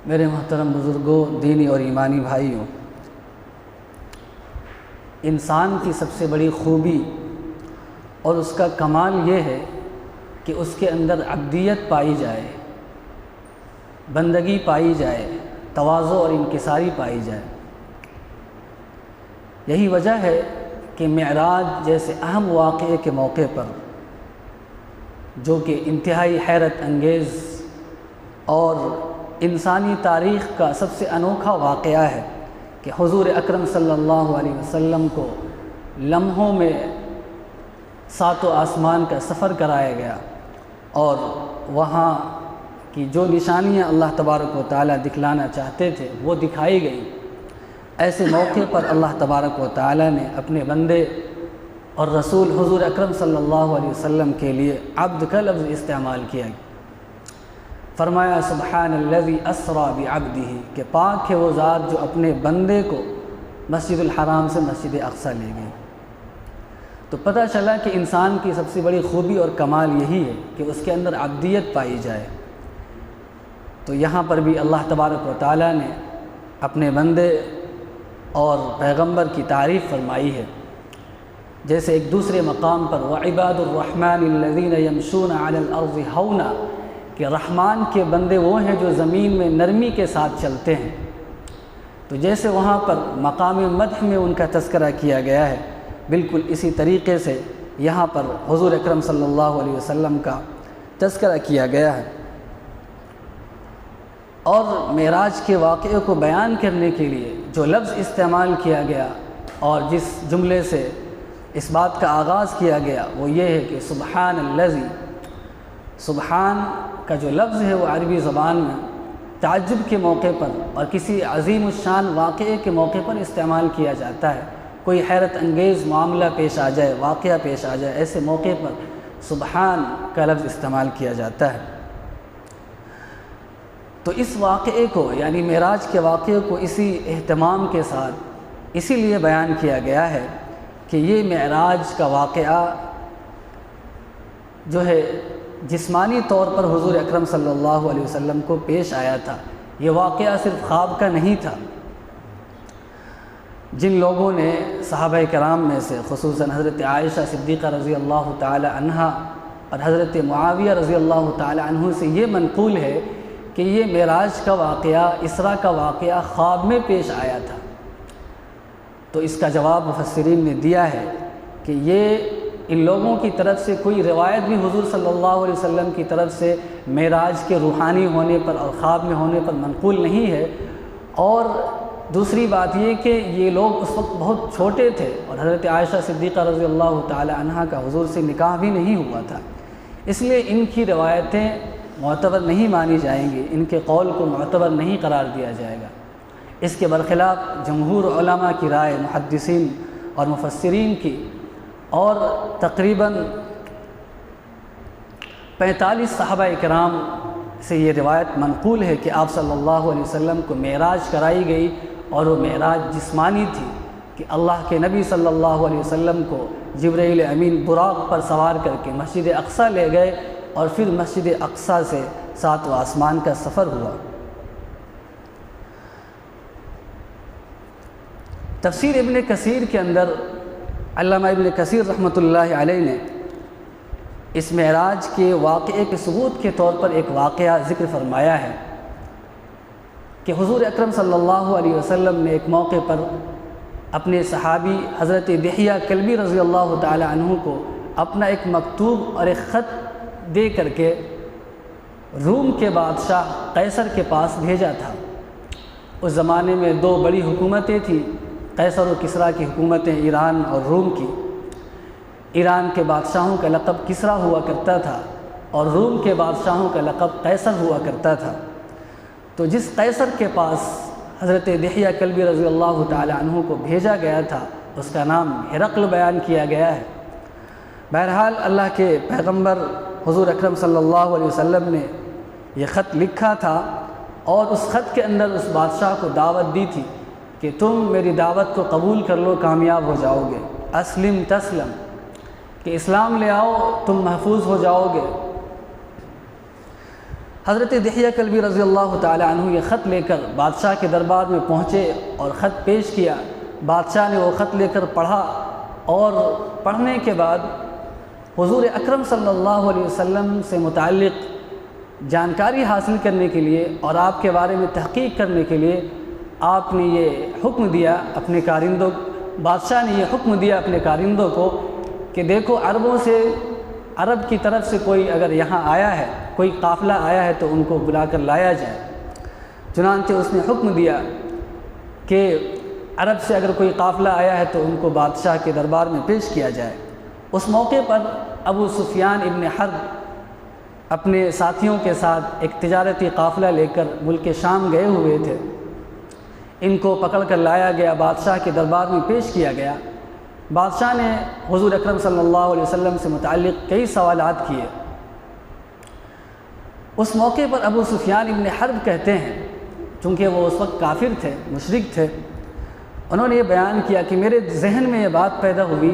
میرے محترم بزرگوں، دینی اور ایمانی بھائیوں، انسان کی سب سے بڑی خوبی اور اس کا کمال یہ ہے کہ اس کے اندر عبدیت پائی جائے، بندگی پائی جائے، تواضع اور انکساری پائی جائے۔ یہی وجہ ہے کہ معراج جیسے اہم واقعے کے موقع پر، جو کہ انتہائی حیرت انگیز اور انسانی تاریخ کا سب سے انوکھا واقعہ ہے کہ حضور اکرم صلی اللہ علیہ وسلم کو لمحوں میں ساتوں آسمان کا سفر کرایا گیا اور وہاں کی جو نشانیاں اللہ تبارک و تعالیٰ دکھلانا چاہتے تھے وہ دکھائی گئی۔ ایسے موقع پر اللہ تبارک و تعالیٰ نے اپنے بندے اور رسول حضور اکرم صلی اللہ علیہ وسلم کے لیے عبد کا لفظ استعمال کیا۔ فرمایا سبحان الذی اسری بعبدہ، کہ پاک ہے وہ ذات جو اپنے بندے کو مسجد الحرام سے مسجد اقصی لے گئی۔ تو پتہ چلا کہ انسان کی سب سے بڑی خوبی اور کمال یہی ہے کہ اس کے اندر عبدیت پائی جائے۔ تو یہاں پر بھی اللہ تبارک و تعالیٰ نے اپنے بندے اور پیغمبر کی تعریف فرمائی ہے، جیسے ایک دوسرے مقام پر وعباد الرحمن الذین یمشون علی الارض ہونا، کہ رحمان کے بندے وہ ہیں جو زمین میں نرمی کے ساتھ چلتے ہیں۔ تو جیسے وہاں پر مقام مدح میں ان کا تذکرہ کیا گیا ہے، بالکل اسی طریقے سے یہاں پر حضور اکرم صلی اللہ علیہ وسلم کا تذکرہ کیا گیا ہے۔ اور معراج کے واقعے کو بیان کرنے کے لیے جو لفظ استعمال کیا گیا اور جس جملے سے اس بات کا آغاز کیا گیا وہ یہ ہے کہ سبحان الذی، سبحان کا جو لفظ ہے وہ عربی زبان میں تعجب کے موقع پر اور کسی عظیم الشان واقعے کے موقع پر استعمال کیا جاتا ہے۔ کوئی حیرت انگیز معاملہ پیش آ جائے، واقعہ پیش آ جائے، ایسے موقع پر سبحان کا لفظ استعمال کیا جاتا ہے۔ تو اس واقعے کو یعنی معراج کے واقعے کو اسی اہتمام کے ساتھ اسی لیے بیان کیا گیا ہے کہ یہ معراج کا واقعہ جو ہے جسمانی طور پر حضور اکرم صلی اللہ علیہ وسلم کو پیش آیا تھا۔ یہ واقعہ صرف خواب کا نہیں تھا۔ جن لوگوں نے صحابہ کرام میں سے خصوصاً حضرت عائشہ صدیقہ رضی اللہ تعالی عنہا اور حضرت معاویہ رضی اللہ تعالی عنہ سے یہ منقول ہے کہ یہ معراج کا واقعہ، اسراء کا واقعہ خواب میں پیش آیا تھا۔ تو اس کا جواب مفسرین نے دیا ہے کہ یہ ان لوگوں کی طرف سے کوئی روایت بھی حضور صلی اللہ علیہ وسلم کی طرف سے معراج کے روحانی ہونے پر اور خواب میں ہونے پر منقول نہیں ہے۔ اور دوسری بات یہ کہ یہ لوگ اس وقت بہت چھوٹے تھے اور حضرت عائشہ صدیقہ رضی اللہ تعالی عنہا کا حضور سے نکاح بھی نہیں ہوا تھا، اس لیے ان کی روایتیں معتبر نہیں مانی جائیں گی، ان کے قول کو معتبر نہیں قرار دیا جائے گا۔ اس کے برخلاف جمہور علماء کی رائے، محدثین اور مفسرین کی، اور تقریباً 45 صحابہ کرام سے یہ روایت منقول ہے کہ آپ صلی اللہ علیہ وسلم کو معراج کرائی گئی اور وہ معراج جسمانی تھی کہ اللہ کے نبی صلی اللہ علیہ وسلم کو جبرائیل امین براق پر سوار کر کے مسجد اقصی لے گئے اور پھر مسجد اقصی سے 7واں آسمان کا سفر ہوا۔ تفسیر ابن کثیر کے اندر علامہ ابن کثیر رحمۃ اللہ علیہ نے اس معراج کے واقعے کے ثبوت کے طور پر ایک واقعہ ذکر فرمایا ہے کہ حضور اکرم صلی اللہ علیہ وسلم نے ایک موقع پر اپنے صحابی حضرت دحیہ کلبی رضی اللہ تعالی عنہ کو اپنا ایک مکتوب اور ایک خط دے کر کے روم کے بادشاہ قیصر کے پاس بھیجا تھا۔ اس زمانے میں دو بڑی حکومتیں تھیں، قیصر و کسریٰ کی حکومتیں، ایران اور روم کی۔ ایران کے بادشاہوں کا لقب کسریٰ ہوا کرتا تھا اور روم کے بادشاہوں کا لقب قیصر ہوا کرتا تھا۔ تو جس قیصر کے پاس حضرت دحیہ کلبی رضی اللہ تعالی عنہ کو بھیجا گیا تھا اس کا نام ہرقل بیان کیا گیا ہے۔ بہرحال اللہ کے پیغمبر حضور اکرم صلی اللہ علیہ وسلم نے یہ خط لکھا تھا اور اس خط کے اندر اس بادشاہ کو دعوت دی تھی کہ تم میری دعوت کو قبول کر لو، کامیاب ہو جاؤ گے، اسلم تسلم، کہ اسلام لے آؤ تم محفوظ ہو جاؤ گے۔ حضرت دحیہ کلبی رضی اللہ تعالی عنہ یہ خط لے کر بادشاہ کے دربار میں پہنچے اور خط پیش کیا۔ بادشاہ نے وہ خط لے کر پڑھا، اور پڑھنے کے بعد حضور اکرم صلی اللہ علیہ وسلم سے متعلق جانکاری حاصل کرنے کے لیے اور آپ کے بارے میں تحقیق کرنے کے لیے آپ نے یہ حکم دیا اپنے کارندوں، بادشاہ نے یہ حکم دیا اپنے کارندوں کو کہ دیکھو عربوں سے، عرب کی طرف سے کوئی اگر یہاں آیا ہے، کوئی قافلہ آیا ہے تو ان کو بلا کر لایا جائے۔ چنانچہ اس نے حکم دیا کہ عرب سے اگر کوئی قافلہ آیا ہے تو ان کو بادشاہ کے دربار میں پیش کیا جائے۔ اس موقع پر ابو سفیان ابن حرب اپنے ساتھیوں کے ساتھ ایک تجارتی قافلہ لے کر ملک شام گئے ہوئے تھے۔ ان کو پکڑ کر لایا گیا، بادشاہ کے دربار میں پیش کیا گیا۔ بادشاہ نے حضور اکرم صلی اللہ علیہ وسلم سے متعلق کئی سوالات کیے۔ اس موقع پر ابو سفیان ابن حرب کہتے ہیں، چونکہ وہ اس وقت کافر تھے، مشرک تھے، انہوں نے یہ بیان کیا کہ میرے ذہن میں یہ بات پیدا ہوئی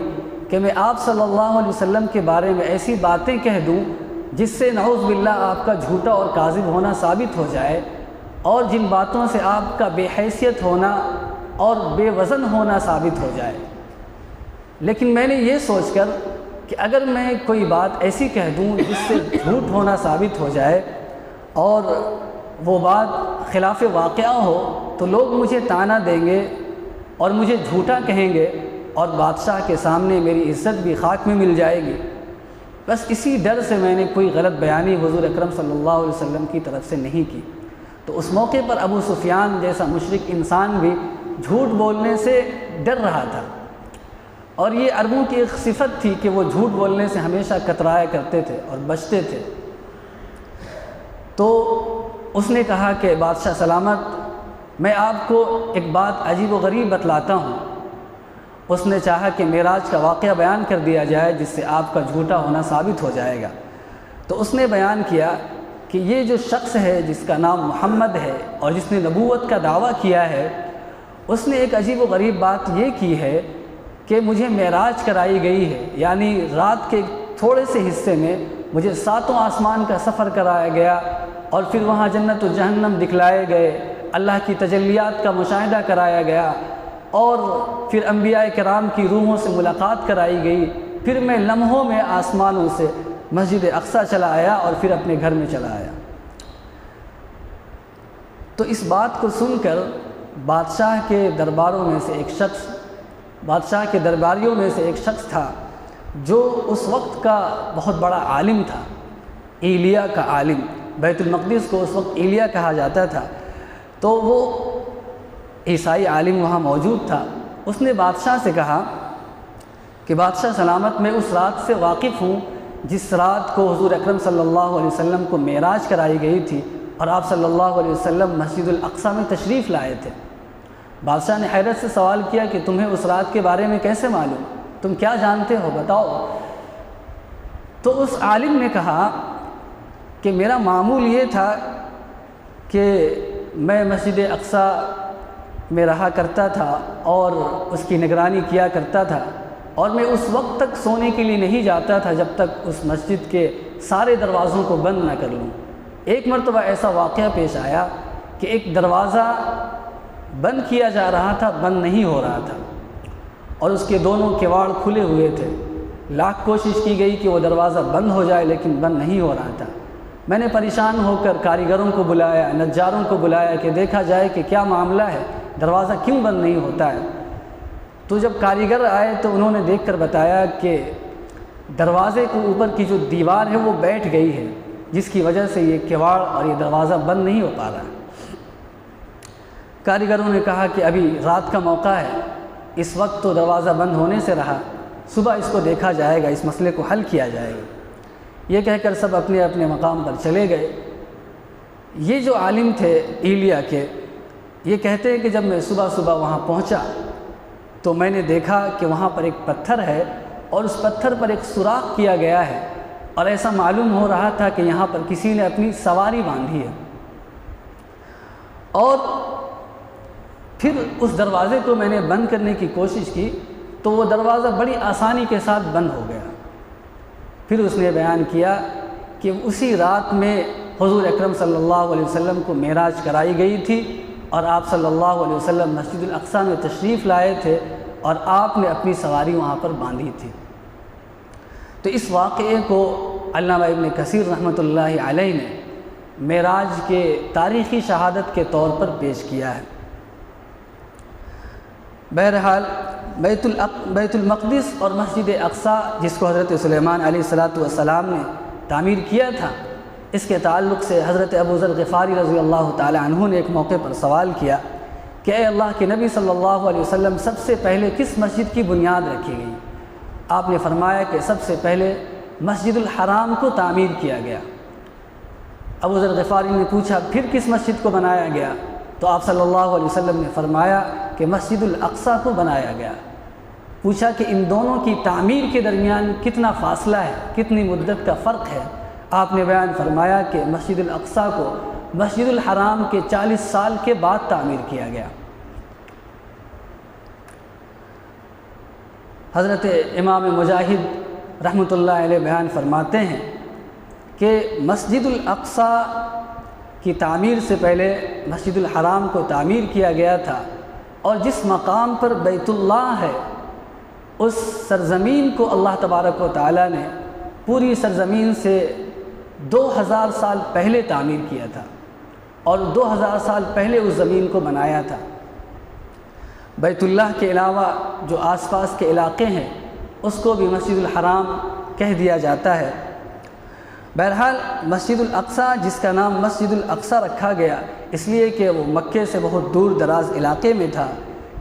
کہ میں آپ صلی اللہ علیہ وسلم کے بارے میں ایسی باتیں کہہ دوں جس سے نعوذ باللہ آپ کا جھوٹا اور کاذب ہونا ثابت ہو جائے، اور جن باتوں سے آپ کا بے حیثیت ہونا اور بے وزن ہونا ثابت ہو جائے۔ لیکن میں نے یہ سوچ کر کہ اگر میں کوئی بات ایسی کہہ دوں جس سے جھوٹ ہونا ثابت ہو جائے اور وہ بات خلاف واقعہ ہو تو لوگ مجھے طعنہ دیں گے اور مجھے جھوٹا کہیں گے، اور بادشاہ کے سامنے میری عزت بھی خاک میں مل جائے گی۔ بس اسی ڈر سے میں نے کوئی غلط بیانی حضور اکرم صلی اللہ علیہ وسلم کی طرف سے نہیں کی۔ تو اس موقع پر ابو سفیان جیسا مشرک انسان بھی جھوٹ بولنے سے ڈر رہا تھا، اور یہ عربوں کی ایک صفت تھی کہ وہ جھوٹ بولنے سے ہمیشہ کترایا کرتے تھے اور بچتے تھے۔ تو اس نے کہا کہ بادشاہ سلامت، میں آپ کو ایک بات عجیب و غریب بتلاتا ہوں۔ اس نے چاہا کہ معراج کا واقعہ بیان کر دیا جائے جس سے آپ کا جھوٹا ہونا ثابت ہو جائے گا۔ تو اس نے بیان کیا کہ یہ جو شخص ہے جس کا نام محمد ہے اور جس نے نبوت کا دعویٰ کیا ہے، اس نے ایک عجیب و غریب بات یہ کی ہے کہ مجھے معراج کرائی گئی ہے، یعنی رات کے تھوڑے سے حصے میں مجھے 7 آسمان کا سفر کرایا گیا، اور پھر وہاں جنت و جہنم دکھلائے گئے، اللہ کی تجلیات کا مشاہدہ کرایا گیا، اور پھر انبیاء کرام کی روحوں سے ملاقات کرائی گئی۔ پھر میں لمحوں میں آسمانوں سے مسجد اقصیٰ چلا آیا اور پھر اپنے گھر میں چلا آیا۔ تو اس بات کو سن کر بادشاہ کے درباروں میں سے ایک شخص، بادشاہ کے درباریوں میں سے ایک شخص تھا جو اس وقت کا بہت بڑا عالم تھا، ایلیا کا عالم، بیت المقدس کو اس وقت ایلیا کہا جاتا تھا، تو وہ عیسائی عالم وہاں موجود تھا۔ اس نے بادشاہ سے کہا کہ بادشاہ سلامت، میں اس رات سے واقف ہوں جس رات کو حضور اکرم صلی اللہ علیہ وسلم کو معراج کرائی گئی تھی اور آپ صلی اللہ علیہ وسلم مسجد الاقصیٰ میں تشریف لائے تھے۔ بادشاہ نے حیرت سے سوال کیا کہ تمہیں اس رات کے بارے میں کیسے معلوم؟ تم کیا جانتے ہو، بتاؤ۔ تو اس عالم نے کہا کہ میرا معمول یہ تھا کہ میں مسجد اقصیٰ میں رہا کرتا تھا اور اس کی نگرانی کیا کرتا تھا، اور میں اس وقت تک سونے کے لیے نہیں جاتا تھا جب تک اس مسجد کے سارے دروازوں کو بند نہ کر لوں۔ ایک مرتبہ ایسا واقعہ پیش آیا کہ ایک دروازہ بند کیا جا رہا تھا، بند نہیں ہو رہا تھا، اور اس کے دونوں کواڑ کھلے ہوئے تھے۔ لاکھ کوشش کی گئی کہ وہ دروازہ بند ہو جائے لیکن بند نہیں ہو رہا تھا۔ میں نے پریشان ہو کر کاریگروں کو بلایا، نجاروں کو بلایا کہ دیکھا جائے کہ کیا معاملہ ہے، دروازہ کیوں بند نہیں ہوتا ہے۔ تو جب کاریگر آئے تو انہوں نے دیکھ کر بتایا کہ دروازے کے اوپر کی جو دیوار ہے وہ بیٹھ گئی ہے، جس کی وجہ سے یہ کواڑ اور یہ دروازہ بند نہیں ہو پا رہا ہے۔ کاریگروں نے کہا کہ ابھی رات کا موقع ہے، اس وقت تو دروازہ بند ہونے سے رہا، صبح اس کو دیکھا جائے گا، اس مسئلے کو حل کیا جائے گا۔ یہ کہہ کر سب اپنے اپنے مقام پر چلے گئے۔ یہ جو عالم تھے ایلیا کے، یہ کہتے ہیں کہ جب میں صبح صبح وہاں پہنچا تو میں نے دیکھا کہ وہاں پر ایک پتھر ہے اور اس پتھر پر ایک سوراخ کیا گیا ہے، اور ایسا معلوم ہو رہا تھا کہ یہاں پر کسی نے اپنی سواری باندھی ہے۔ اور پھر اس دروازے کو میں نے بند کرنے کی کوشش کی تو وہ دروازہ بڑی آسانی کے ساتھ بند ہو گیا۔ پھر اس نے بیان کیا کہ اسی رات میں حضور اکرم صلی اللہ علیہ وسلم کو معراج کرائی گئی تھی اور آپ صلی اللہ علیہ وسلم مسجد الاقصیٰ میں تشریف لائے تھے اور آپ نے اپنی سواری وہاں پر باندھی تھی۔ تو اس واقعے کو علامہ ابن کثیر رحمۃ اللہ علیہ نے معراج کے تاریخی شہادت کے طور پر پیش کیا ہے۔ بہرحال بیت المقدس اور مسجد اقصیٰ جس کو حضرت سلیمان علیہ السلام نے تعمیر کیا تھا، اس کے تعلق سے حضرت ابو ذر غفاری رضی اللہ تعالی عنہ نے ایک موقع پر سوال کیا کہ اے اللہ کے نبی صلی اللہ علیہ وسلم، سب سے پہلے کس مسجد کی بنیاد رکھی گئی؟ آپ نے فرمایا کہ سب سے پہلے مسجد الحرام کو تعمیر کیا گیا۔ ابو ذر غفاری نے پوچھا پھر کس مسجد کو بنایا گیا؟ تو آپ صلی اللہ علیہ وسلم نے فرمایا کہ مسجد الاقصیٰ کو بنایا گیا۔ پوچھا کہ ان دونوں کی تعمیر کے درمیان کتنا فاصلہ ہے، کتنی مدت کا فرق ہے؟ آپ نے بیان فرمایا کہ مسجد الاقصیٰ کو مسجد الحرام کے 40 سال کے بعد تعمیر کیا گیا۔ حضرت امام مجاہد رحمۃ اللہ علیہ بیان فرماتے ہیں کہ مسجد الاقصیٰ کی تعمیر سے پہلے مسجد الحرام کو تعمیر کیا گیا تھا، اور جس مقام پر بیت اللہ ہے اس سرزمین کو اللہ تبارک و تعالیٰ نے پوری سرزمین سے 2000 سال پہلے تعمیر کیا تھا اور 2000 سال پہلے اس زمین کو بنایا تھا۔ بیت اللہ کے علاوہ جو آس پاس کے علاقے ہیں اس کو بھی مسجد الحرام کہہ دیا جاتا ہے۔ بہرحال مسجد الاقصیٰ جس کا نام مسجد الاقصیٰ رکھا گیا اس لیے کہ وہ مکے سے بہت دور دراز علاقے میں تھا،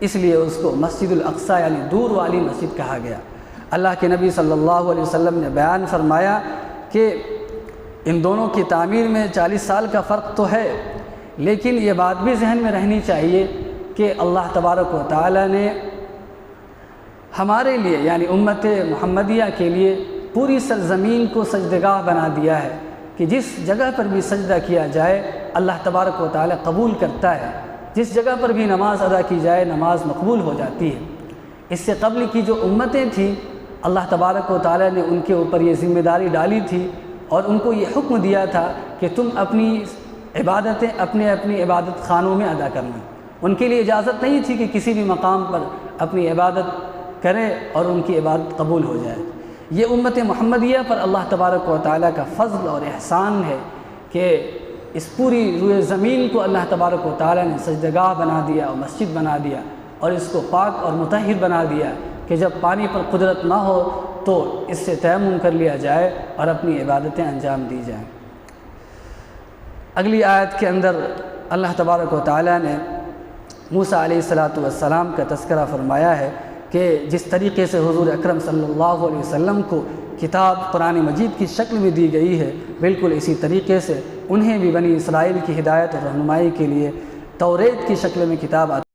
اس لیے اس کو مسجد الاقصیٰ یعنی دور والی مسجد کہا گیا۔ اللہ کے نبی صلی اللہ علیہ وسلم نے بیان فرمایا کہ ان دونوں کی تعمیر میں 40 سال کا فرق تو ہے، لیکن یہ بات بھی ذہن میں رہنی چاہیے کہ اللہ تبارک و تعالی نے ہمارے لیے یعنی امت محمدیہ کے لیے پوری سرزمین کو سجدگاہ بنا دیا ہے کہ جس جگہ پر بھی سجدہ کیا جائے اللہ تبارک و تعالی قبول کرتا ہے، جس جگہ پر بھی نماز ادا کی جائے نماز مقبول ہو جاتی ہے۔ اس سے قبل کی جو امتیں تھیں اللہ تبارک و تعالی نے ان کے اوپر یہ ذمہ داری ڈالی تھی اور ان کو یہ حکم دیا تھا کہ تم اپنی عبادتیں اپنے عبادت خانوں میں ادا کرنا۔ ان کے لیے اجازت نہیں تھی کہ کسی بھی مقام پر اپنی عبادت کرے اور ان کی عبادت قبول ہو جائے۔ یہ امت محمدیہ پر اللہ تبارک و تعالیٰ کا فضل اور احسان ہے کہ اس پوری روئے زمین کو اللہ تبارک و تعالیٰ نے سجدگاہ بنا دیا اور مسجد بنا دیا اور اس کو پاک اور مطہر بنا دیا کہ جب پانی پر قدرت نہ ہو تو اس سے تیمم کر لیا جائے اور اپنی عبادتیں انجام دی جائیں۔ اگلی آیت کے اندر اللہ تبارک و تعالیٰ نے موسیٰ علیہ السلام کا تذکرہ فرمایا ہے کہ جس طریقے سے حضور اکرم صلی اللہ علیہ وسلم کو کتاب قرآن مجید کی شکل میں دی گئی ہے، بالکل اسی طریقے سے انہیں بھی بنی اسرائیل کی ہدایت اور رہنمائی کے لیے توریت کی شکل میں کتاب